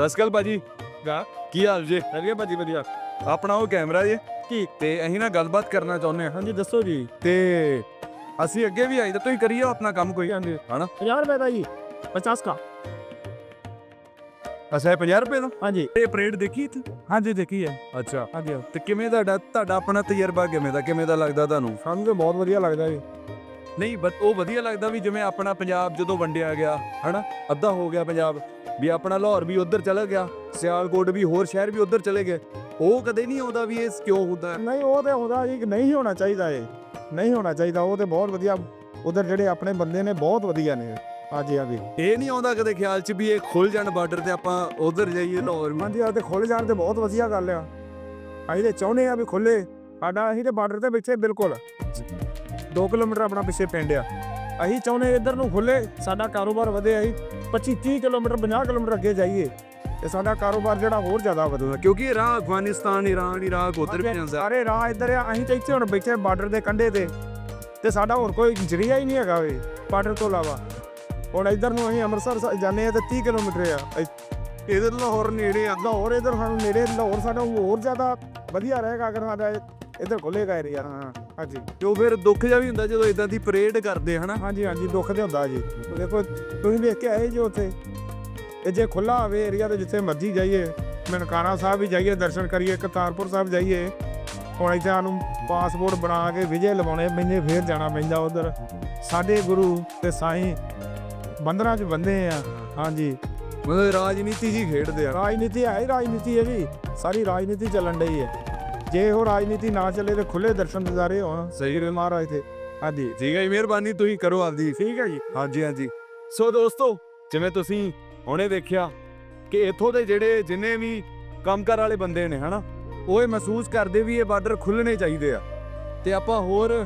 ਸਤਿ ਸ਼੍ਰੀ ਅਕਾਲ ਭਾਜੀ ਕੀ ਹਾਲ ਜੇ? ਵਧੀਆ ਭਾਜੀ ਵਧੀਆ। ਆਪਣਾ ਉਹ ਕੈਮਰਾ ਜੇ ਕੀ? ਤੇ ਅਸੀਂ ਨਾ ਗੱਲਬਾਤ ਕਰਨਾ ਚਾਹੁੰਦੇ ਹਾਂ ਹਾਂਜੀ ਦੱਸੋ ਜੀ। ਤੇ ਅਸੀਂ ਅੱਗੇ ਵੀ ਆਈ ਤਾਂ ਤੁਸੀਂ ਕਰੀਓ ਆਪਣਾ ਕੰਮ ਕੋਈ ਹਾਂਜੀ ਹਨਾ 50 रुपए का जी 50 का। ਅੱਛਾ ਇਹ 50 ਰੁਪਏ ਦਾ ਹਾਂਜੀ ਇਹ ਪਰੇਡ ਦੇਖੀ ਇੱਥੇ? ਹਾਂਜੀ ਦੇਖੀ ਹੈ। ਅੱਛਾ ਹਾਂਜੀ ਤੇ ਕਿਵੇਂ ਤੁਹਾਡਾ ਆਪਣਾ ਤਜਰਬਾ ਕਿਵੇਂ ਦਾ ਲੱਗਦਾ ਤੁਹਾਨੂੰ? ਸਾਨੂੰ ਤਾਂ ਬਹੁਤ ਵਧੀਆ ਲੱਗਦਾ ਜੀ। ਨਹੀਂ ਉਹ ਵਧੀਆ ਲੱਗਦਾ ਵੀ ਜਿਵੇਂ ਆਪਣਾ ਪੰਜਾਬ ਜਦੋਂ ਵੰਡਿਆ ਗਿਆ ਹਨਾ ਅੱਧਾ ਹੋ ਗਿਆ ਪੰਜਾਬ ਵੀ ਆਪਣਾ ਲਾਹੌਰ ਵੀ ਉਧਰ ਚਲਾ ਗਿਆ ਸਿਆਲਕੋਟ ਵੀ ਹੋਰ ਸ਼ਹਿਰ ਵੀ ਉਧਰ ਚਲੇ ਗਏ ਉਹ ਕਦੇ ਨਹੀਂ ਆਉਂਦਾ ਵੀ ਇਹ ਕਿਉਂ ਹੁੰਦਾ? ਨਹੀਂ ਉਹ ਤੇ ਹੁੰਦਾ ਜੀ ਕਿ ਨਹੀਂ ਹੋਣਾ ਚਾਹੀਦਾ ਇਹ ਨਹੀਂ ਹੋਣਾ ਚਾਹੀਦਾ। ਉਹ ਤੇ ਬਹੁਤ ਵਧੀਆ ਉਧਰ ਜਿਹੜੇ ਆਪਣੇ ਬੰਦੇ ਨੇ ਬਹੁਤ ਵਧੀਆ ਨੇ। ਹਾਂਜੀ ਹਾਂਜੀ ਇਹ ਨਹੀਂ ਆਉਂਦਾ ਕਦੇ ਖਿਆਲ 'ਚ ਵੀ ਇਹ ਖੁੱਲ ਜਾਣ ਬਾਰਡਰ ਤੇ ਆਪਾਂ ਉਧਰ ਜਾਈਏ ਲਾਹੌਰ ਵੀ? ਹਾਂਜੀ ਆ ਤੇ ਖੁੱਲ ਜਾਣ ਤੇ ਬਹੁਤ ਵਧੀਆ ਗੱਲ ਆ। ਅਸੀਂ ਤੇ ਚਾਹੁੰਦੇ ਆ ਵੀ ਖੁੱਲੇ। ਸਾਡਾ ਅਸੀਂ ਤੇ ਬਾਰਡਰ ਦੇ ਪਿੱਛੇ ਬਿਲਕੁਲ 2 ਕਿਲੋਮੀਟਰ ਆਪਣਾ ਪਿੱਛੇ ਪਿੰਡ ਆ। ਅਸੀਂ ਚਾਹੁੰਦੇ ਇੱਧਰ ਨੂੰ ਖੁੱਲੇ ਸਾਡਾ ਕਾਰੋਬਾਰ ਵਧੇ। ਅਸੀਂ 25-30 ਕਿਲੋਮੀਟਰ 50 ਕਿਲੋਮੀਟਰ ਅੱਗੇ ਜਾਈਏ ਤੇ ਸਾਡਾ ਕਾਰੋਬਾਰ ਜਿਹੜਾ ਹੋਰ ਜ਼ਿਆਦਾ ਵਧੂਗਾ। ਕਿਉਂਕਿ ਰਾਹ ਅਫਗਾਨਿਸਤਾਨ ਇਰਾਨ ਇਰਾਕ ਉਧਰ ਵੀ ਜਾਂਦਾ ਸਾਰੇ ਰਾਹ ਇੱਧਰ ਆ। ਅਸੀਂ ਤਾਂ ਇੱਥੇ ਹੁਣ ਬੈਠੇ ਬਾਰਡਰ ਦੇ ਕੰਢੇ ਤੇ ਸਾਡਾ ਹੋਰ ਕੋਈ ਜ਼ਰੀਆ ਹੀ ਨਹੀਂ ਹੈਗਾ ਵੇ ਬਾਰਡਰ ਤੋਂ ਇਲਾਵਾ। ਹੁਣ ਇੱਧਰ ਨੂੰ ਅਸੀਂ ਅੰਮ੍ਰਿਤਸਰ ਜਾਂਦੇ ਆ ਤੇ 30 ਕਿਲੋਮੀਟਰ ਆ। ਇਹਦੇ ਲਾਹੌਰ ਨੇੜੇ ਆ। ਲਾਹੌਰ ਇੱਧਰ ਸਾਨੂੰ ਨੇੜੇ ਲਾਹੌਰ ਸਾਡਾ ਹੋਰ ਜ਼ਿਆਦਾ ਵਧੀਆ ਰਹੇਗਾ ਅਗਰ ਸਾਡਾ ਇੱਧਰ ਖੁੱਲੇਗਾ ਏਰੀਆ। ਹਾਂ ਹਾਂਜੀ ਤੇ ਉਹ ਫਿਰ ਦੁੱਖ ਜਿਹਾ ਵੀ ਹੁੰਦਾ ਜਦੋਂ ਇਦਾਂ ਦੀ ਪਰੇਡ ਕਰਦੇ ਹਨਾ। ਹਾਂਜੀ ਹਾਂਜੀ ਦੁੱਖ ਤੇ ਹੁੰਦਾ ਜੀ। ਦੇਖੋ ਤੁਸੀਂ ਵੇਖ ਕੇ ਆਏ ਜੀ ਉੱਥੇ ਇਹ ਜੇ ਖੁੱਲਾ ਹੋਵੇ ਏਰੀਆ ਤੇ ਜਿੱਥੇ ਮਰਜ਼ੀ ਜਾਈਏ ਨਨਕਾਣਾ ਸਾਹਿਬ ਵੀ ਜਾਈਏ ਦਰਸ਼ਨ ਕਰੀਏ ਕਰਤਾਰਪੁਰ ਸਾਹਿਬ ਜਾਈਏ। ਹੁਣ ਇੱਥੇ ਸਾਨੂੰ ਪਾਸਪੋਰਟ ਬਣਾ ਕੇ ਵਿਜੇ ਲਵਾਉਣੇ ਪੈਂਦੇ ਫੇਰ ਜਾਣਾ ਪੈਂਦਾ ਉੱਧਰ। ਸਾਡੇ ਗੁਰੂ ਤੇ ਸਾਈਂ ਬੰਦਰਾਂ 'ਚ ਬੰਦੇ ਆ। ਹਾਂਜੀ ਮਤਲਬ ਰਾਜਨੀਤੀ ਜੀ ਖੇਡਦੇ ਆ। ਰਾਜਨੀਤੀ ਹੈ ਹੀ ਰਾਜਨੀਤੀ ਹੈ ਜੀ। ਸਾਰੀ ਰਾਜਨੀਤੀ ਚੱਲਣ ਡਈ ਹੈ। ਜੇ ਉਹ ਰਾਜਨੀਤੀ ਨਾ ਚੱਲੇ ਤੇ ਖੁੱਲੇ ਦਰਸ਼ਨ ਦਿਦਾਰੇ ਹੋਣ ਸਹੀ ਗੱਲ ਮਹਾਰਾਜ ਤੇ। ਹਾਂਜੀ ਠੀਕ ਹੈ ਜੀ ਮਿਹਰਬਾਨੀ ਤੁਸੀਂ ਕਰੋ ਆਪਦੀ। ਠੀਕ ਹੈ ਜੀ। ਹਾਂਜੀ ਹਾਂਜੀ ਸੋ ਦੋਸਤੋ ਜਿਵੇਂ ਤੁਸੀਂ ਹੁਣੇ ਦੇਖਿਆ ਕਿ ਇੱਥੋਂ ਦੇ ਜਿਹੜੇ ਜਿੰਨੇ ਵੀ ਕੰਮਕਾਰ ਵਾਲੇ ਬੰਦੇ ਨੇ ਹਨਾ ਉਹ ਇਹ ਮਹਿਸੂਸ ਕਰਦੇ ਵੀ ਇਹ ਬਾਰਡਰ ਖੁੱਲਣੇ ਚਾਹੀਦੇ ਆ ਤੇ ਆਪਾਂ ਹੋਰ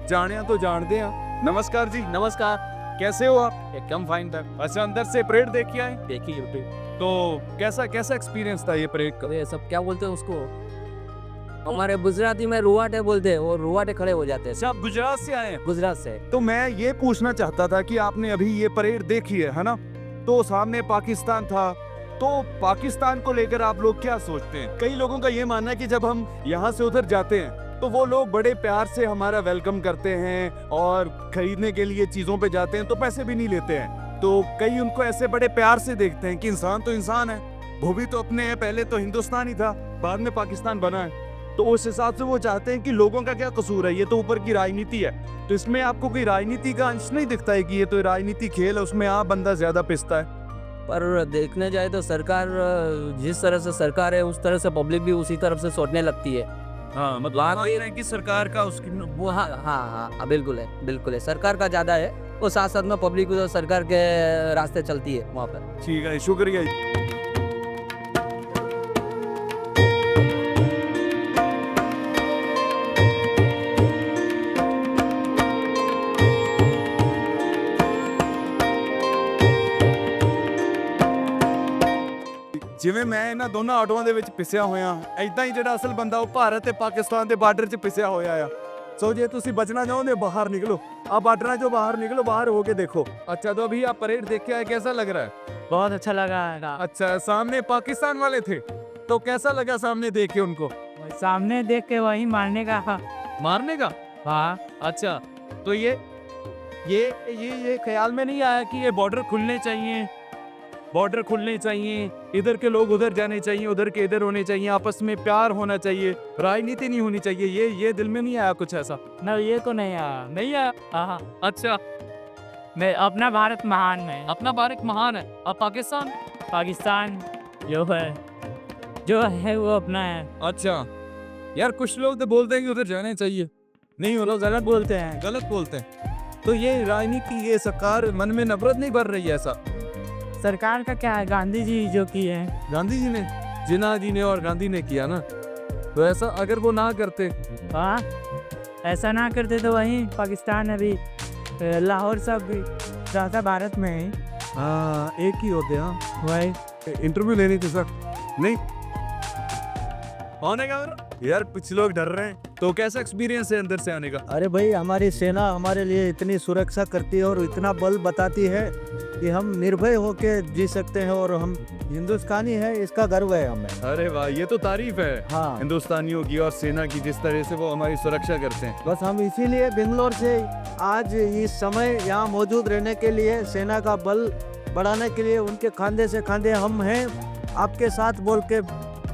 ਜਾਣਿਆਂ ਤੋਂ ਜਾਣਦੇ ਆ। नमस्कार जी। नमस्कार। कैसे हो आप? एकदम फाइन था। अच्छा अंदर से परेड देख के आए देखिए यूट्यूब तो कैसा एक्सपीरियंस था ये परेड का? ये सब क्या बोलते हैं उसको हमारे गुजराती में रुवाटे बोलते हैं। वो रुवाटे खड़े हो जाते हैं। अच्छा आप गुजरात से आए हैं? गुजरात से। तो मैं ये पूछना चाहता था कि आपने अभी ये परेड देखी है ना तो सामने पाकिस्तान था तो पाकिस्तान को लेकर आप लोग क्या सोचते हैं? कई लोगों का ये मानना है कि जब हम यहाँ से उधर जाते हैं तो वो लोग बड़े प्यार से हमारा वेलकम करते हैं और खरीदने के लिए चीज़ों पे जाते हैं तो पैसे भी नहीं लेते हैं। तो कई उनको ऐसे बड़े प्यार से देखते हैं कि इंसान तो इंसान है वो भी तो अपने हैं। पहले तो हिंदुस्तान ही था बाद में पाकिस्तान बना है तो उस हिसाब से वो चाहते हैं कि लोगों का क्या कसूर है ये तो ऊपर की राजनीति है। तो इसमें आपको कोई राजनीति का अंश नहीं दिखता है कि ये तो राजनीति खेल है उसमें आप बंदा ज़्यादा पिसता है? पर देखने जाए तो सरकार जिस तरह से सरकार है उस तरह से पब्लिक भी उसी तरफ से सोचने लगती है। हाँ मतलब ये है कि सरकार का उसकी वो हाँ हाँ हाँ बिल्कुल है। सरकार का ज़्यादा है वो साथ साथ में पब्लिक तो सरकार के रास्ते चलती है वहाँ पर। ठीक है शुक्रिया जी। ਜਿਵੇਂ ਮੈਂ ਇਹਨਾਂ ਦੋਨਾਂ ਆਟੋਆਂ ਦੇ ਵਿੱਚ ਪਿਸਿਆ ਹੋਇਆ ਐਦਾਂ ਹੀ ਜਿਹੜਾ ਅਸਲ ਬੰਦਾ ਉਹ ਭਾਰਤ ਤੇ ਪਾਕਿਸਤਾਨ ਦੇ ਬਾਰਡਰ 'ਚ ਪਿਸਿਆ ਹੋਇਆ ਆ। ਸੋ ਜੇ ਤੁਸੀਂ बचना चाहोगे बाहर निकलो आप बार्डर जो बाहर निकलो बाहर होके देखो। अच्छा तो अभी आप परेड देख के आए कैसा लग रहा है? बहुत अच्छा लगा है। अच्छा सामने पाकिस्तान वाले थे तो कैसा लगा सामने देख के उनको? सामने देख के वही मारने का। मारने का? हाँ अच्छा तो ये ख्याल में नहीं आया कि ये बॉर्डर खुलने चाहिए इधर के लोग उधर जाने चाहिए उधर के इधर होने चाहिए आपस में प्यार होना चाहिए राजनीति नहीं होनी चाहिए ये दिल में नहीं आया कुछ ऐसा? न ये तो नहीं आया। नहीं आया? हाँ अच्छा मैं अपना भारत महान है। अपना भारत महान है और पाकिस्तान पाकिस्तान जो है वो अपना है। अच्छा यार कुछ लोग तो बोलते हैं कि उधर जाना चाहिए नहीं वो लोग गलत बोलते हैं। गलत बोलते हैं तो ये राजनीति ये सरकार मन में नफरत नहीं भर रही है ऐसा? सरकार का क्या है गांधी जी जो किए हैं। गांधी जी ने जिन्ना जी ने और गांधी ने किया ना तो ऐसा अगर वो ना करते हाँ ऐसा ना करते तो वहीं पाकिस्तान अभी लाहौर सब भी रहता भारत में ही। हाँ एक ही होते हाँ वही इंटरव्यू लेनी थी सर नहीं होने का यार कुछ लोग डर रहे हैं तो कैसा एक्सपीरियंस है अंदर से आने का? अरे भाई, हमारी सेना हमारे लिए इतनी सुरक्षा करती है और इतना बल बताती है कि हम निर्भय होके जी सकते हैं और हम हिंदुस्तानी है, इसका गर्व है हमें। अरे वाह, ये तो तारीफ है हाँ, हिंदुस्तानियों की और सेना की, जिस तरह से वो हमारी सुरक्षा करते हैं। बस हम इसीलिए बेंगलोर से आज इस समय यहाँ मौजूद रहने के लिए, सेना का बल बढ़ाने के लिए उनके खांधे से खांधे हम हैं आपके साथ बोल के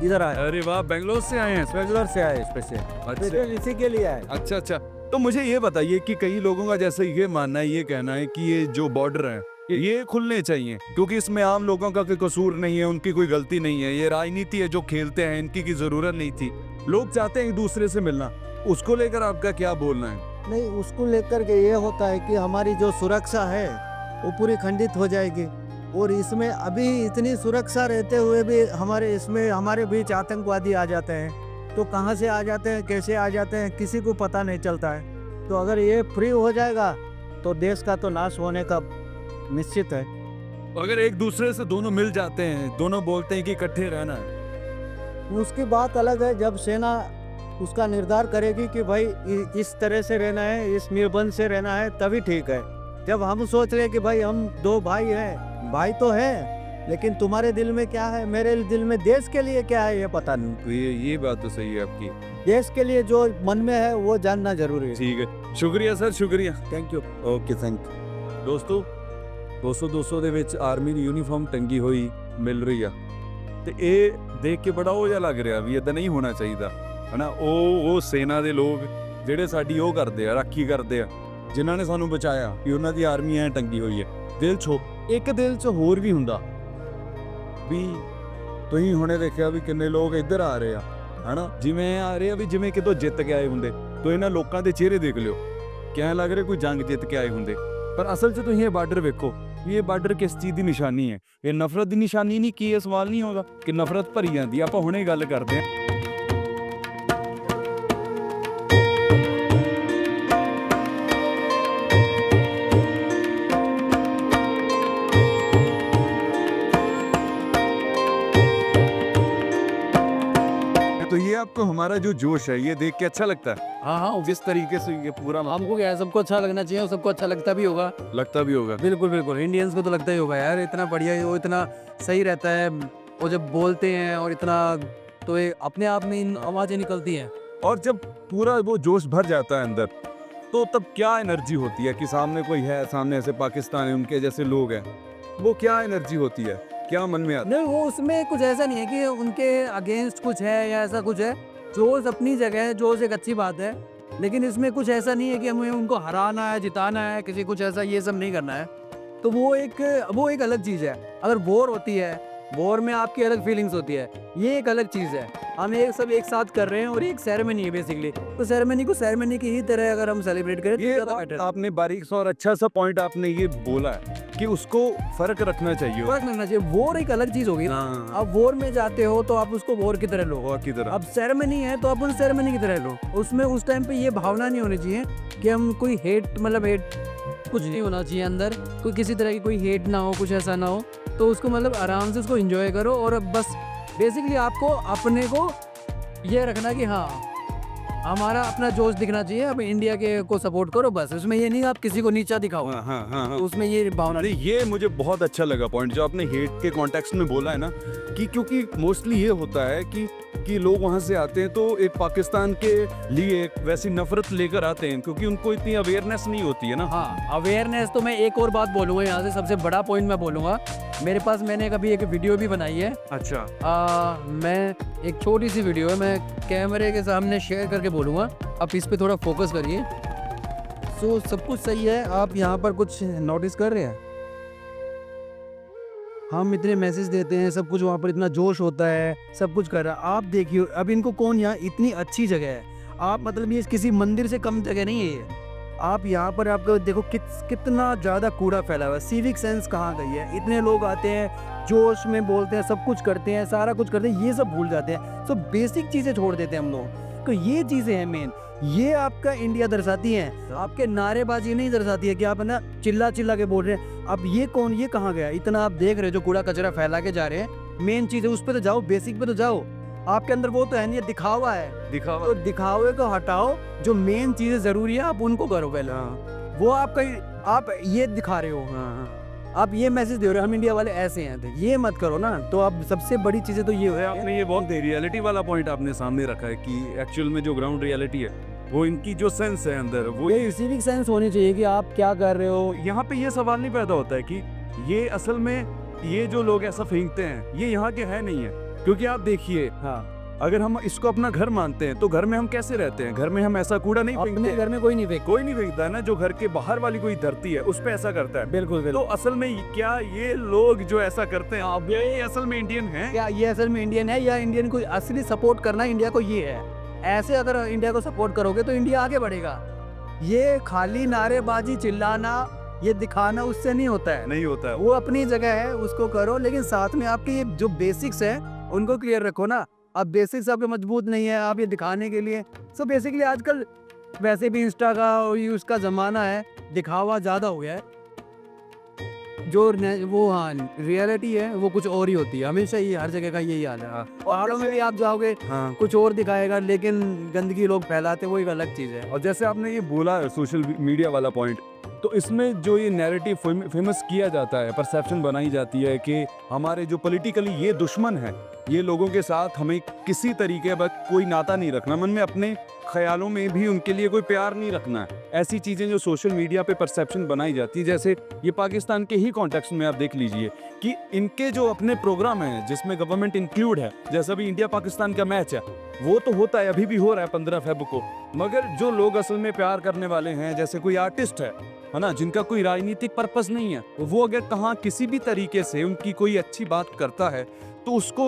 इधर आए। अरे वाह, बेंगलोर से आए हैं? बेंगलोर से आए स्पेशल, अच्छा इसी के लिए आए। अच्छा अच्छा। तो मुझे ये बताइए कि कई लोगों का जैसे ये मानना है, ये कहना है कि ये जो बॉर्डर है ये खुलने चाहिए, क्योंकि इसमें आम लोगों का कोई कसूर नहीं है, उनकी कोई गलती नहीं है, ये राजनीति है जो खेलते हैं, इनकी की जरूरत नहीं थी। लोग चाहते हैं एक दूसरे से मिलना, उसको लेकर आपका क्या बोलना है? नहीं, उसको लेकर के ये होता है कि हमारी जो सुरक्षा है वो पूरी खंडित हो जाएगी, और इसमें अभी इतनी सुरक्षा रहते हुए भी हमारे बीच आतंकवादी आ जाते हैं। तो कहाँ से आ जाते हैं, कैसे आ जाते हैं, किसी को पता नहीं चलता है। तो अगर ये फ्री हो जाएगा तो देश का तो नाश होने का निश्चित है। अगर एक दूसरे से दोनों मिल जाते हैं, दोनों बोलते हैं कि इकट्ठे रहना है, उसकी बात अलग है। जब सेना उसका निर्धार करेगी कि भाई इस तरह से रहना है, इस निर्बंध से रहना है, तभी ठीक है। जब हम सोच रहे कि भाई हम दो भाई हैं, भाई तो है, लेकिन तुम्हारे दिल में क्या है, मेरे दिल में देश के लिए क्या है, ये पता नहीं। तो ये बात तो सही है आपकी। देश के लिए जो मन में है वो जानना जरूरी है। ठीक है, शुक्रिया सर, शुक्रिया। Thank you. Okay, thank you. ਦੋਸਤੋ 200 ਦੇ ਵਿੱਚ ਆਰਮੀ ਦੀ ਯੂਨੀਫਾਰਮ ਟੰਗੀ ਹੋਈ ਮਿਲ ਰਹੀ ਆ, ਤੇ ਇਹ ਦੇਖ ਕੇ ਬੜਾ ਉਹ ਜਿਹਾ ਲੱਗ ਰਿਹਾ ਵੀ ਇਦਾਂ ਨਹੀਂ ਹੋਣਾ ਚਾਹੀਦਾ, ਹਨਾ। ਉਹ ਸੈਨਾ ਦੇ ਲੋਕ ਜਿਹੜੇ ਸਾਡੀ ਉਹ ਕਰਦੇ ਆ, ਰਾਖੀ ਕਰਦੇ ਆ, ਜਿਨ੍ਹਾਂ ਨੇ ਸਾਨੂੰ ਬਚਾਇਆ, ਕਿ ਉਹਨਾਂ ਦੀ ਆਰਮੀ ਐ ਟੰਗੀ ਹੋਈ ਹੈ। ਦਿਲ 'ਚ ਇੱਕ ਦਿਲ 'ਚ ਹੋਰ ਵੀ ਹੁੰਦਾ ਵੀ ਤੁਸੀਂ ਹੁਣੇ ਦੇਖਿਆ ਵੀ ਕਿੰਨੇ ਲੋਕ ਇੱਧਰ ਆ ਰਹੇ ਆ, ਹਨਾ, ਜਿਵੇਂ ਆ ਰਹੇ ਆ ਵੀ ਜਿਵੇਂ ਕਿਤੋਂ ਜਿੱਤ ਕੇ ਆਏ ਹੁੰਦੇ। ਤੋ ਇਹਨਾਂ ਲੋਕਾਂ ਦੇ ਚਿਹਰੇ ਦੇਖ ਲਿਓ, ਕਿਵੇਂ ਲੱਗ ਰਿਹਾ ਕੋਈ ਜੰਗ ਜਿੱਤ ਕੇ ਆਏ ਹੁੰਦੇ। ਪਰ ਅਸਲ 'ਚ ਤੁਸੀਂ ਇਹ ਬਾਰਡਰ ਵੇਖੋ ਵੀ ਇਹ ਬਾਰਡਰ ਕਿਸ ਚੀਜ਼ ਦੀ ਨਿਸ਼ਾਨੀ ਹੈ। ਇਹ ਨਫ਼ਰਤ ਦੀ ਨਿਸ਼ਾਨੀ ਨਹੀਂ, ਕੀ ਇਹ ਸਵਾਲ ਨਹੀਂ ਹੋਗਾ ਕਿ ਨਫ਼ਰਤ ਭਰੀ ਜਾਂਦੀ। ਆਪਾਂ ਹੁਣੇ ਗੱਲ ਕਰਦੇ ਹਾਂ। तो ये आपको हमारा जो जोश है ये देख के अच्छा लगता है? हाँ हाँ, जिस तरीके से ये पूरा हमको क्या है, सबको अच्छा लगना चाहिए और सबको अच्छा लगता भी होगा। लगता भी होगा। बिल्कुल बिल्कुल, इंडियंस को तो लगता ही होगा यार, इतना बढ़िया है, वो इतना सही रहता है, वो जब बोलते हैं और इतना, तो ये अपने आप में इन आवाज़ें निकलती हैं। और जब पूरा वो जोश भर जाता है अंदर, तो तब क्या एनर्जी होती है कि सामने कोई है, सामने ऐसे पाकिस्तान है, उनके जैसे लोग हैं, वो क्या एनर्जी होती है, क्या मन में आता नहीं, वो उसमें कुछ ऐसा नहीं है कि उनके अगेंस्ट कुछ है या ऐसा कुछ है। जोश अपनी जगह है, जोश एक अच्छी बात है, लेकिन इसमें कुछ ऐसा नहीं है कि हमें उनको हराना है, जिताना है, किसी कुछ ऐसा ये सब नहीं करना है। तो वो एक अलग चीज़ है। अगर वॉर होती है, वॉर में आपकी अलग फीलिंग्स होती है, ये एक अलग चीज़ है। हम सब एक साथ कर रहे हैं और एक सेरेमनी है बेसिकली, तो सेरेमनी को सेरेमनी की ही तरह अगर हम सेलिब्रेट करें तो ये ज़्यादा बेटर है। आपने बारीक सा और अच्छा सा पॉइंट आपने ये बोला है कि उसको फर्क रखना चाहिए। फर्क लगना चाहिए, वॉर एक अलग चीज़ होगी ना। हाँ, आप वॉर में जाते हो तो आप उसको वॉर की तरह लो, वो की तरह। अब सेरेमनी है तो आप उस सेरेमनी की तरह लो। उसमें उस टाइम पे ये भावना नहीं होनी चाहिए कि हम कोई हेट, मतलब हेट कुछ नहीं होना चाहिए अंदर, कोई किसी तरह की कोई हेट ना हो, कुछ ऐसा ना हो। तो उसको मतलब आराम से उसको एंजॉय करो, और बस बेसिकली आपको अपने को ये रखना कि हाँ हमारा अपना जोश दिखना चाहिए, अब इंडिया के को सपोर्ट करो बस। उसमें ये नहीं आप किसी को नीचा दिखाओ, हाँ हाँ हाँ हाँ। तो उसमें ये भावना नहीं, ये मुझे बहुत अच्छा लगा पॉइंट जो आपने हेट के कॉन्टेक्स्ट में बोला है ना, कि क्योंकि मोस्टली ये होता है कि लोग वहाँ से आते हैं तो एक पाकिस्तान के लिए वैसी नफरत लेकर आते हैं, क्योंकि उनको इतनी अवेयरनेस नहीं होती है ना। हाँ, अवेयरनेस। तो मैं एक और बात बोलूँगा यहाँ से, सबसे बड़ा पॉइंट मैं बोलूँगा, मेरे पास मैंने कभी एक वीडियो भी बनाई है। अच्छा। मैं एक छोटी सी वीडियो है, मैं कैमरे के सामने शेयर करके बोलूँगा, आप इस पे थोड़ा फोकस करिए। सो सब कुछ सही है, आप यहाँ पर कुछ नोटिस कर रहे हैं, हम इतने मैसेज देते हैं, सब कुछ वहाँ पर इतना जोश होता है, सब कुछ कर रहा है। आप देखिए अब इनको कौन, यहाँ इतनी अच्छी जगह है, आप मतलब ये किसी मंदिर से कम जगह नहीं है ये। आप यहाँ पर आपको देखो कितना ज़्यादा कूड़ा फैला हुआ है, सिविक सेंस कहाँ गई है। इतने लोग आते हैं, जोश में बोलते हैं, सब कुछ करते हैं, सारा कुछ करते हैं, ये सब भूल जाते हैं, सब बेसिक चीज़ें छोड़ देते हैं हम लोग। तो ये चीज़ें हैं मेन, ये आपका इंडिया दर्शाती हैं, आपके नारेबाजी नहीं दर्शाती है कि आप है ना चिल्ला चिल्ला के बोल रहे हैं। अब ये कौन, ये कहाँ गया, इतना आप देख रहे हो जो कूड़ा कचरा फैला के जा रहे हैं। मेन चीज़ है, उस पर तो जाओ, बेसिक पे तो जाओ। आपके अंदर वो तो है नहीं, ये दिखावा है। दिखावा। तो दिखावे को हटाओ, जो मेन चीजें जरूरी है आप उनको करो पहले। वो आप ये दिखा रहे हो, आप ये मैसेज दे रहे हो हम इंडिया वाले ऐसे हैं, तो ये मत करो ना। तो अब सबसे बड़ी चीजें तो ये हो आपने ये बहुत रियलिटी वाला पॉइंट आपने सामने रखा है कि एक्चुअल में जो ग्राउंड रियलिटी है वो इनकी जो सेंस है अंदर वो ये सिविक सेंस होनी चाहिए कि आप क्या कर रहे हो। यहाँ पे ये सवाल नहीं पैदा होता है कि ये असल में ये जो लोग ऐसा फेंकते हैं ये यहाँ के है नहीं है। क्योंकि आप देखिए, हाँ, अगर हम इसको अपना घर मानते हैं तो घर में हम कैसे रहते हैं? घर में हम ऐसा कूड़ा नहीं अपने फेंकते। घर में कोई नहीं फेंक। कोई नहीं फेंकता है ना। जो घर के बाहर वाली कोई धरती है उस पे ऐसा करता है। बिल्कुल तो बिल्कुल। असल में क्या ये लोग जो ऐसा करते हैं अब ये असल में इंडियन हैं? क्या ये असल में इंडियन है, या इंडियन को असली सपोर्ट करना इंडिया को ये है? ऐसे अगर इंडिया को सपोर्ट करोगे तो इंडिया आगे बढ़ेगा। ये खाली नारेबाजी, चिल्लाना, ये दिखाना उससे नहीं होता है। नहीं होता है। वो अपनी जगह है, उसको करो, लेकिन साथ में आपके ये जो बेसिक्स है उनको क्लियर रखो ना। अब बेसिक्स आपके मजबूत नहीं है, आप ये दिखाने के लिए। सो बेसिकली आजकल वैसे भी इंस्टा का और यूज का ज़माना है, दिखावा ज़्यादा हो गया है। वो हाँ रियलिटी है वो कुछ और ही होती है। हमेशा ही हर जगह का यही हाल है। पहाड़ों में भी आप जाओगे हाँ। कुछ और दिखाएगा, लेकिन गंदगी लोग फैलाते वो एक अलग चीज़ है। और जैसे आपने ये बोला सोशल मीडिया वाला पॉइंट, तो इसमें जो ये नैरेटिव फेमस किया जाता है, परसेप्शन बनाई जाती है कि हमारे जो पॉलिटिकली ये दुश्मन है, ये लोगों के साथ हमें किसी तरीके का कोई नाता नहीं रखना, मन में अपने ख्यालों में भी उनके लिए कोई प्यार नहीं रखना है। ऐसी चीज़ें जो सोशल मीडिया पे परसेप्शन बनाई जाती है, जैसे ये पाकिस्तान के ही कॉन्टेक्स्ट में आप देख लीजिए कि इनके जो अपने प्रोग्राम हैं जिसमें गवर्नमेंट इंक्लूड है, जैसा भी इंडिया पाकिस्तान का मैच है वो तो होता है, अभी भी हो रहा है 15 फ़रवरी को। मगर जो लोग असल में प्यार करने वाले हैं, जैसे कोई आर्टिस्ट है ना, जिनका कोई राजनीतिक पर्पस नहीं है, वो अगर कहाँ किसी भी तरीके से उनकी कोई अच्छी बात करता है तो उसको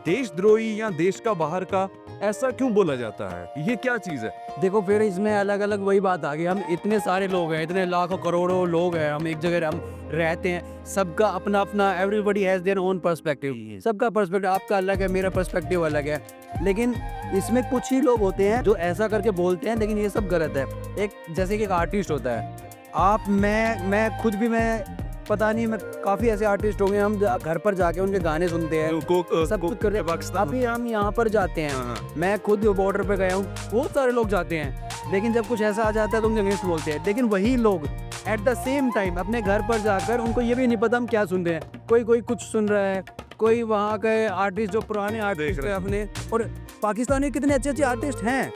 देशद्रोही या देश का बाहर का ऐसा क्यों बोला जाता है? ये क्या चीज़ है? देखो फिर इसमें अलग अलग वही बात आ गई। हम इतने सारे लोग हैं, इतने लाखों करोड़ों लोग हैं, हम एक जगह हम रहते हैं, सबका अपना अपना, everybody has their own perspective. सबका पर्सपेक्टिव आपका अलग है, मेरा पर्सपेक्टिव अलग है। लेकिन इसमें कुछ ही लोग होते हैं जो ऐसा करके बोलते हैं, लेकिन ये सब गलत है। एक जैसे कि एक आर्टिस्ट होता है, आप मैं खुद भी, मैं पता नहीं, मैं काफ़ी ऐसे आर्टिस्ट हो गए, हम घर पर जाके उनके गाने सुनते हैं, सब कुछ करते हैं। अभी हम यहाँ पर जाते हैं, मैं खुद बॉर्डर पे गया हूँ, बहुत सारे लोग जाते हैं, लेकिन जब कुछ ऐसा आ जाता है तो उनके अगेंस्ट बोलते हैं। लेकिन वही लोग एट द सेम टाइम अपने घर पर जाकर उनको ये भी नहीं पता हम क्या सुन रहे हैं। कोई कुछ सुन रहा है, कोई वहाँ के आर्टिस्ट जो पुराने आर्टिस्ट हैं अपने, और पाकिस्तान में कितने अच्छे अच्छे आर्टिस्ट हैं,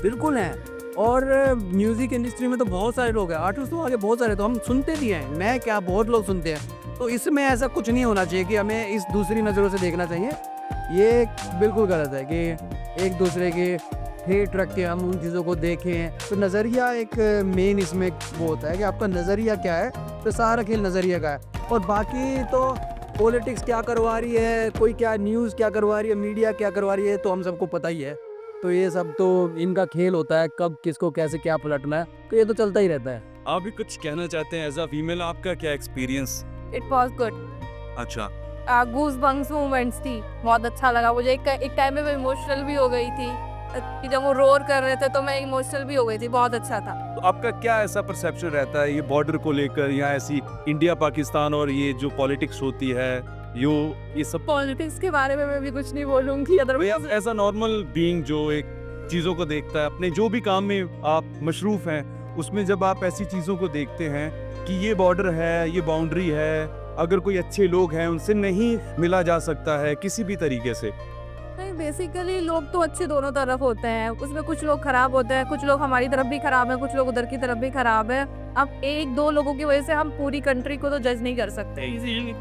बिल्कुल हैं। और म्यूज़िक इंडस्ट्री में तो बहुत सारे लोग हैं, आर्टिस्ट तो आगे बहुत सारे, तो हम सुनते भी हैं, मैं क्या बहुत लोग सुनते हैं। तो इसमें ऐसा कुछ नहीं होना चाहिए कि हमें इस दूसरी नज़रों से देखना चाहिए। ये बिल्कुल गलत है कि एक दूसरे के हेट रख के हम उन चीज़ों को देखें। तो नज़रिया एक मेन इसमें वो होता है कि आपका नज़रिया क्या है, तो सारा खेल नज़रिया का है। और बाकी तो पॉलिटिक्स क्या करवा रही है, कोई क्या न्यूज़ क्या करवा रही है, मीडिया क्या करवा रही है, तो हम सबको पता ही है। तो ये सब तो इनका खेल होता है, कब किसको कैसे क्या पलटना है, तो ये तो चलता ही रहता है। आप भी कुछ कहना चाहते हैं एज अ फीमेल, आपका क्या एक्सपीरियंस? It was good. अच्छा। गूज बंक्स मोमेंट्स थी, बहुत अच्छा लगा मुझे। एक टाइम में मैं इमोशनल भी हो गई थी कि जब वो रोर कर रहे थे तो मैं इमोशनल भी हो गई थी, बहुत अच्छा था। तो आपका क्या ऐसा परसेप्शन रहता है ये बॉर्डर को लेकर, या ऐसी इंडिया पाकिस्तान और ये जो पॉलिटिक्स होती है, ये सब? पॉलिटिक्स के बारे में मैं भी कुछ नहीं बोलूंगी, otherwise as a normal being जो एक चीज़ों को देखता है, अपने जो भी काम में आप मशरूफ हैं, उसमें जब आप ऐसी चीज़ों को देखते हैं कि ये बॉर्डर है, ये बाउंड्री है, अगर कोई अच्छे लोग हैं उनसे नहीं मिला जा सकता है किसी भी तरीके से। नहीं, बेसिकली लोग तो अच्छे दोनों तरफ होते हैं, उसमें कुछ लोग खराब होते हैं, कुछ लोग हमारी तरफ भी खराब है, कुछ लोग उधर की तरफ भी खराब है। अब एक दो लोगों की वजह से हम पूरी कंट्री को तो जज नहीं कर सकते इजीली।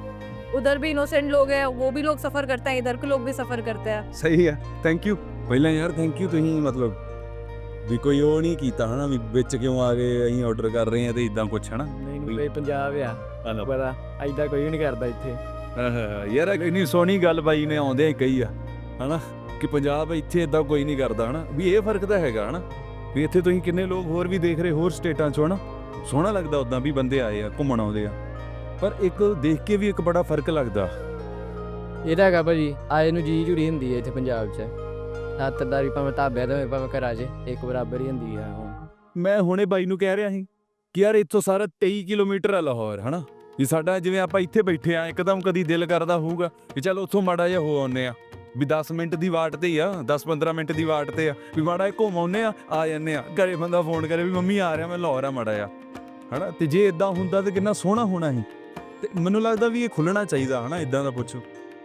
उधर भी इनोसेंट लोग हैं, वो भी लोग सफ़र करते हैं, इधर के लोग भी सफ़र करते हैं। सही है, थैंक यू ਪਹਿਲਾਂ ਯਾਰ ਥੈਂਕ ਯੂ। ਤੁਸੀਂ ਮਤਲਬ ਵੀ ਕੋਈ ਉਹ ਨਹੀਂ ਕੀਤਾ ਹਨਾ ਵੀ ਵਿੱਚ ਕਿਉਂ ਆ ਗਏ, ਅਸੀਂ ਆਰਡਰ ਕਰ ਰਹੇ ਹਾਂ ਤੇ ਇਦਾਂ ਕੁਛ ਹਨਾ। ਨਹੀਂ ਇਹ ਪੰਜਾਬ ਆ, ਪਤਾ ਐਦਾਂ ਕੋਈ ਨਹੀਂ ਕਰਦਾ ਇੱਥੇ। ਯਾਰ ਇੰਨੀ ਸੋਹਣੀ ਗੱਲ ਬਾਈ ਨੇ ਆਉਂਦੇ ਹੀ ਕਹੀ ਆ ਹਨਾ ਕਿ ਪੰਜਾਬ ਇੱਥੇ ਇਦਾਂ ਕੋਈ ਨਹੀਂ ਕਰਦਾ ਹਨਾ, ਵੀ ਇਹ ਫਰਕ ਤਾਂ ਹੈਗਾ ਹਨਾ ਵੀ ਇੱਥੇ ਤੁਸੀਂ ਕਿੰਨੇ ਲੋਕ ਹੋਰ ਵੀ ਦੇਖ ਰਹੇ ਹੋਰ ਸਟੇਟਾਂ 'ਚੋਂ ਹਨਾ, ਸੋਹਣਾ ਲੱਗਦਾ ਉੱਦਾਂ ਵੀ ਬੰਦੇ ਆਏ ਆ ਘੁੰਮਣ ਆਉਂਦੇ ਆ, ਪਰ ਇੱਕ ਦੇਖ ਕੇ ਵੀ ਇੱਕ ਬੜਾ ਫਰਕ ਲੱਗਦਾ। ਇਹਦਾ ਹੈਗਾ ਭਾਜੀ, ਆਏ ਨੂੰ ਜੀ ਜੁੜੀ ਹੁੰਦੀ ਹੈ ਇੱਥੇ ਪੰਜਾਬ 'ਚ, ਹੱਥਦਾਰੀ ਭਾਵੇਂ ਢਾਬਿਆਂ ਤੇ ਭਾਵੇਂ ਘਰਾਂ 'ਚ ਇੱਕ ਬਰਾਬਰ ਹੀ ਹੁੰਦੀ ਆ। ਮੈਂ ਹੁਣੇ ਬਾਈ ਨੂੰ ਕਹਿ ਰਿਹਾ ਸੀ ਕਿ ਯਾਰ ਇੱਥੋਂ ਸਾਰਾ 23 ਕਿਲੋਮੀਟਰ ਆ ਲਾਹੌਰ ਹਨਾ, ਵੀ ਸਾਡਾ ਜਿਵੇਂ ਆਪਾਂ ਇੱਥੇ ਬੈਠੇ ਆ ਇੱਕਦਮ ਕਦੀ ਦਿਲ ਕਰਦਾ ਹੋਊਗਾ ਕਿ ਚਲ ਉੱਥੋਂ ਮਾੜਾ ਜਿਹਾ ਹੋ ਆਉਂਦੇ ਆ, ਵੀ 10 ਮਿੰਟ ਦੀ ਵਾਟ ਤੇ ਹੀ ਆ, 10-15 ਮਿੰਟ ਦੀ ਵਾਟ ਤੇ ਆ, ਵੀ ਮਾੜਾ ਜਿਹਾ ਘੁੰਮ ਆਉਂਦੇ ਆ ਜਾਂਦੇ ਆ। ਘਰੇ ਬੰਦਾ ਫੋਨ ਕਰੇ ਵੀ ਮੰਮੀ ਆ ਰਿਹਾ, ਮੈਂ ਲਾਹੌਰ ਆ ਮਾੜਾ ਜਿਹਾ, ਹਨਾ। ਤੇ ਜੇ ਇਦਾਂ ਹੁੰਦਾ ਤੇ ਕਿੰਨਾ ਸੋਹਣਾ ਹੋਣਾ ਸੀ। ਤੇ ਮੈਨੂੰ ਲੱਗਦਾ ਵੀ ਇਹ ਖੁੱਲਣਾ ਚਾਹੀਦਾ, ਹਨਾ, ਇਦਾਂ ਦਾ ਪੁੱਛੋ।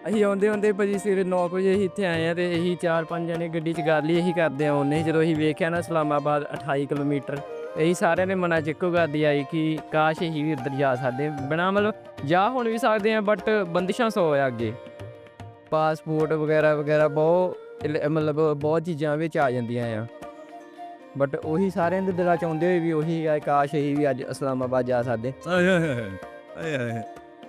ਅਸੀਂ ਆਉਂਦੇ ਭਾਜੀ ਸਵੇਰੇ 9 ਵਜੇ ਅਸੀਂ ਇੱਥੇ ਆਏ ਆ ਤੇ ਇਹੀ 4-5 ਜਣੇ ਗੱਡੀ 'ਚ ਗੱਲ ਹੀ ਇਹੀ ਕਰਦੇ ਆ ਉਹਨੇ। ਜਦੋਂ ਅਸੀਂ ਵੇਖਿਆ ਨਾ ਇਸਲਾਮਾਬਾਦ 28 ਕਿਲੋਮੀਟਰ, ਇਹੀ ਸਾਰਿਆਂ ਨੇ ਮਨਾਂ 'ਚ ਇੱਕੋ ਗੱਲ ਦੀ ਆਈ ਕਿ ਕਾਸ਼ ਅਸੀਂ ਵੀ ਉੱਧਰ ਜਾ ਸਕਦੇ, ਬਿਨਾਂ ਮਤਲਬ ਜਾ ਹੁਣ ਵੀ ਸਕਦੇ ਆ ਬਟ ਬੰਦਿਸ਼ਾਂ 100 ਆ ਅੱਗੇ। ਪਾਸਪੋਰਟ ਵਗੈਰਾ ਬਹੁਤ ਚੀਜ਼ਾਂ ਵਿੱਚ ਆ ਜਾਂਦੀਆਂ ਆ, ਬਟ ਉਹੀ ਸਾਰਿਆਂ ਦੇ ਦਿਲਾਂ 'ਚ ਆਉਂਦੇ ਹੋਏ ਵੀ ਉਹੀ ਆ, ਕਾਸ਼ ਅਸੀਂ ਵੀ ਅੱਜ ਇਸਲਾਮਾਬਾਦ ਜਾ ਸਕਦੇ।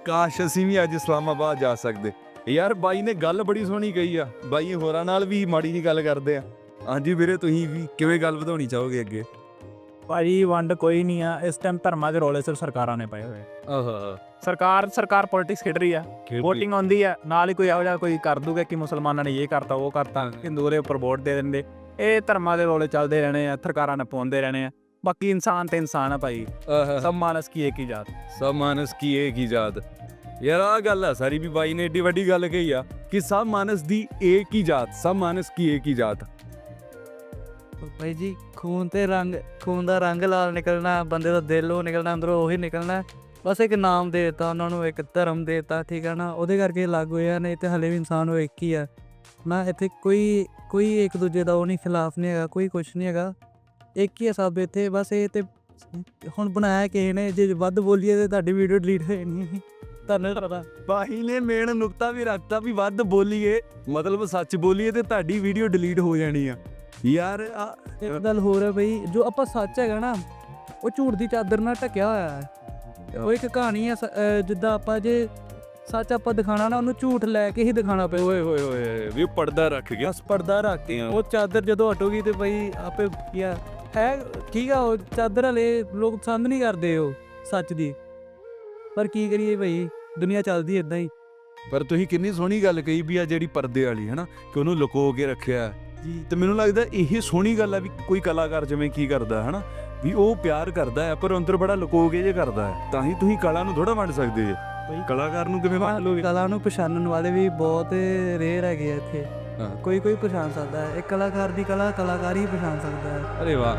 ਕਾਸ਼ ਅਸੀਂ ਵੀ ਅੱਜ ਇਸਲਾਮਾਬਾਦ ਜਾ ਸਕਦੇ। ਯਾਰ ਬਾਈ ਨੇ ਗੱਲ ਬੜੀ ਸੋਹਣੀ ਕਹੀ ਆ। ਬਾਈ ਹੋਰਾਂ ਨਾਲ ਵੀ ਮਾੜੀ ਜਿਹੀ ਗੱਲ ਕਰਦੇ ਆ। ਹਾਂਜੀ ਵੀਰੇ, ਤੁਸੀਂ ਵੀ ਕਿਵੇਂ ਗੱਲ ਵਧਾਉਣੀ ਚਾਹੋਗੇ ਅੱਗੇ? ਭਾਜੀ ਵੰਡ ਕੋਈ ਨਹੀਂ ਆ ਇਸ ਟਾਈਮ, ਧਰਮਾਂ ਦੇ ਰੌਲੇ ਸਿਰਫ ਸਰਕਾਰਾਂ ਨੇ ਪਏ ਹੋਏ। ਸਰਕਾਰ ਪੋਲਿਟਿਕਸ ਖੇਡ ਰਹੀ ਆ, ਵੋਟਿੰਗ ਆਉਂਦੀ ਆ, ਨਾਲ ਹੀ ਕੋਈ ਇਹੋ ਜਿਹਾ ਕੋਈ ਕਰ ਦੂਗਾ ਕਿ ਮੁਸਲਮਾਨਾਂ ਨੇ ਇਹ ਕਰਤਾ ਉਹ ਕਰਤਾ, ਹਿੰਦੂ ਦੇ ਉੱਪਰ ਵੋਟ ਦੇ ਦਿੰਦੇ। ਇਹ ਧਰਮਾਂ ਦੇ ਰੌਲੇ ਚੱਲਦੇ ਰਹਿਣੇ ਆ, ਸਰਕਾਰਾਂ ਨੇ ਪਾਉਂਦੇ ਰਹਿਣੇ ਆ। ਬਾਕੀ ਇਨਸਾਨ ਤੇ ਇਨਸਾਨ ਆ ਭਾਈ, ਸਭ ਮਾਨਸ ਕੀ ਇੱਕ ਹੀ ਜਾਤ। ਸਭ ਮਾਨਸ ਕੀ ਏਕ ਹੀ ਜਾਤ। ਯਾਰ ਆਹ ਗੱਲ ਆ ਸਾਰੀ, ਵੀ ਬਾਈ ਨੇ ਏਡੀ ਵੱਡੀ ਗੱਲ ਕਹੀ ਆ ਕਿ ਸਭ ਮਾਨਸ ਦੀ ਏਕ ਹੀ ਜਾਤ, ਸਭ ਮਾਨਸ ਕੀ ਏਕ ਹੀ ਜਾਤ। भाई जी खून ਦਾ ਰੰਗ ਲਾਲ ਨਿਕਲਣਾ, ਬੰਦੇ ਦਾ ਦਿਲ ਉਹ ਨਿਕਲਣਾ, ਅੰਦਰੋਂ ਉਹੀ ਨਿਕਲਣਾ। ਬਸ ਇੱਕ ਨਾਮ ਦੇ ਦਿੱਤਾ ਉਹਨਾਂ ਨੂੰ, ਇੱਕ ਧਰਮ ਦੇ ਦਿੱਤਾ, ਠੀਕ ਹੈ ਨਾ, ਉਹਦੇ ਕਰਕੇ ਅਲੱਗ ਹੋਇਆ। ਨਹੀਂ ਤੇ ਹਲੇ ਵੀ ਇਨਸਾਨ ਉਹ ਇੱਕ ਹੀ ਆ ਨਾ। ਇੱਥੇ ਕੋਈ ਇੱਕ ਦੂਜੇ ਦਾ ਉਹ ਨਹੀਂ, ਖਿਲਾਫ ਨਹੀਂ ਹੈਗਾ, ਕੋਈ ਕੁਛ ਨਹੀਂ ਹੈਗਾ, ਇੱਕ ਹੀ ਆ ਸਭ ਇੱਥੇ। ਬਸ ਇਹ ਤੇ ਹੁਣ ਬਣਾਇਆ ਕਿਸੇ ਨੇ, ਜੇ ਵੱਧ ਬੋਲੀਏ ਤੇ ਤੁਹਾਡੀ ਵੀਡੀਓ ਡਿਲੀਟ ਹੋ ਜਾਣੀ। ਤੁਹਾਨੂੰ ਪਤਾ ਬਾਈ ਨੇ ਮੇਨ ਨੁਕਤਾ ਵੀ ਰੱਖਤਾ ਵੀ ਵੱਧ ਬੋਲੀਏ, ਮਤਲਬ ਸੱਚ ਬੋਲੀਏ ਤੇ ਤੁਹਾਡੀ ਵੀਡੀਓ ਡਿਲੀਟ ਹੋ ਜਾਣੀ ਆ। ਯਾਰ ਇੱਕ ਗੱਲ ਹੋਰ ਹੈ ਬਈ, ਜੋ ਆਪਾਂ ਸੱਚ ਹੈਗਾ ਨਾ ਉਹ ਝੂਠ ਦੀ ਚਾਦਰ ਨਾਲ ਢਕਿਆ ਹੋਇਆ ਹੈ। ਉਹ ਇੱਕ ਕਹਾਣੀ ਹੈ ਜਿੱਦਾਂ ਆਪਾਂ ਜੇ ਸੱਚ ਆਪਾਂ ਦਿਖਾਣਾ ਨਾ, ਉਹਨੂੰ ਝੂਠ ਲੈ ਕੇ ਹੀ ਦਿਖਾਣਾ ਪਏ। ਓਏ ਹੋਏ ਹੋਏ, ਵੀ ਪਰਦਾ ਰੱਖ ਗਿਆ। ਪਰਦਾ ਰੱਖ ਕੇ ਉਹ ਚਾਦਰ ਜਦੋਂ ਹਟੂਗੀ ਤੇ ਬਈ ਆਪੇ ਕੀ ਆ ਹੈ, ਠੀਕ ਆ। ਉਹ ਚਾਦਰ ਹਲੇ ਲੋਕ ਪਸੰਦ ਨਹੀਂ ਕਰਦੇ ਉਹ ਸੱਚ ਦੀ, ਪਰ ਕੀ ਕਰੀਏ ਬਈ, ਦੁਨੀਆ ਚੱਲਦੀ ਇਦਾਂ ਹੀ। ਪਰ ਤੁਸੀਂ ਕਿੰਨੀ ਸੋਹਣੀ ਗੱਲ ਕਹੀ ਵੀ ਆ ਜਿਹੜੀ ਪਰਦੇ ਵਾਲੀ, ਹਨਾ, ਕਿ ਉਹਨੂੰ ਲੁਕੋ ਕੇ ਰੱਖਿਆ ਜੀ। ਤੇ ਮੈਨੂੰ ਲੱਗਦਾ ਇਹ ਸੋਹਣੀ ਗੱਲ ਆ ਵੀ ਕੋਈ ਕਲਾਕਾਰ ਜਿਵੇਂ ਕੀ ਕਰਦਾ, ਹਨਾ, ਵੀ ਉਹ ਪਿਆਰ ਕਰਦਾ ਹੈ ਪਰ ਅੰਦਰ ਬੜਾ ਲੁਕੋ ਕੇ ਜੇ ਕਰਦਾ ਹੈ। ਤਾਂ ਹੀ ਤੁਸੀਂ ਕਲਾ ਨੂੰ ਥੋੜਾ ਵੰਡ ਸਕਦੇ ਜੇ। ਕਲਾਕਾਰ ਨੂੰ ਕਿਵੇਂ ਵੰਡ ਲੋਗੇ? ਕਲਾ ਨੂੰ ਪਛਾਣਨ ਵਾਲੇ ਵੀ ਬਹੁਤ ਰੇਅਰ ਹੈਗੇ ਆ ਇੱਥੇ। ਕੋਈ ਪਛਾਣ ਸਕਦਾ ਹੈ। ਇੱਕ ਕਲਾਕਾਰ ਦੀ ਕਲਾ ਕਲਾਕਾਰ ਹੀ ਪਛਾਣ ਸਕਦਾ ਹੈ। ਅਰੇ ਵਾਹ।